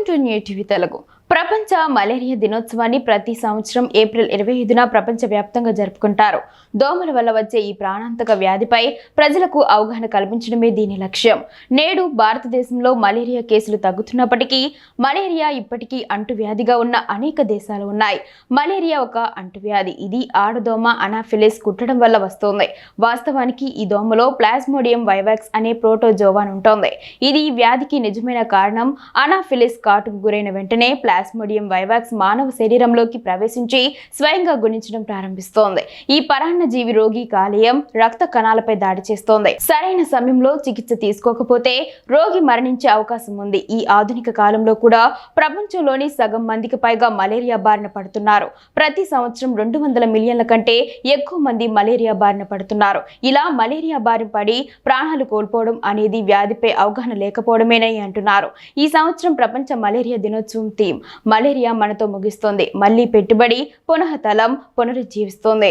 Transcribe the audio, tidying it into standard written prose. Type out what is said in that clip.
Welcome to new TV Telugu. ప్రపంచ malaria దినోత్సవాన్ని ప్రతి సంవత్సరం ఏప్రిల్ 25న ప్రపంచవ్యాప్తంగా జరుపుకుంటారు. దోమల వల్ల వచ్చే ఈ ప్రాణాంతక వ్యాధిపై ప్రజలకు అవగాహన కల్పించడమే దీని లక్ష్యం. నేడు భారతదేశంలో మలేరియా కేసులు తగ్గుతున్నప్పటికీ మలేరియా ఇప్పటికీ అంటువ్యాధిగా ఉన్న అనేక దేశాలు ఉన్నాయి. మలేరియా ఒక అంటువ్యాధి. ఇది ఆడదోమ అనాఫిలిస్ కుట్టడం వల్ల వస్తుంది. వాస్తవానికి ఈ దోమలో ప్లాస్మోడియం వైవాక్స్ అనే ప్రోటోజోవాన్ ఉంటుంది. ఇది ఈ వ్యాధికి నిజమైన కారణం. అనాఫిలిస్ కాటుకు గురైన వెంటనే ప్లాస్మోడియం వైవాక్స్ మానవ శరీరంలోకి ప్రవేశించి స్వయంగా గుణించడం ప్రారంభిస్తోంది. ఈ పరాన్నజీవి రోగి కాలేయం, రక్త కణాలపై దాడి చేస్తోంది. సరైన సమయంలో చికిత్స తీసుకోకపోతే రోగి మరణించే అవకాశం ఉంది. ఈ ఆధునిక కాలంలో కూడా ప్రపంచంలోని సగం మందికి పైగా మలేరియా బారిన పడుతున్నారు. ప్రతి సంవత్సరం 200 మిలియన్ల కంటే ఎక్కువ మంది మలేరియా బారిన పడుతున్నారు. ఇలా మలేరియా బారిన పడి ప్రాణాలు కోల్పోవడం అనేది వ్యాధిపై అవగాహన లేకపోవడమేనని అంటున్నారు. ఈ సంవత్సరం ప్రపంచ మలేరియా దినోత్సవం థీమ్ మలేరియా మనతో ముగిస్తోంది. మళ్ళీ పెట్టుబడి పునఃతలం పునరుజ్జీవిస్తోంది.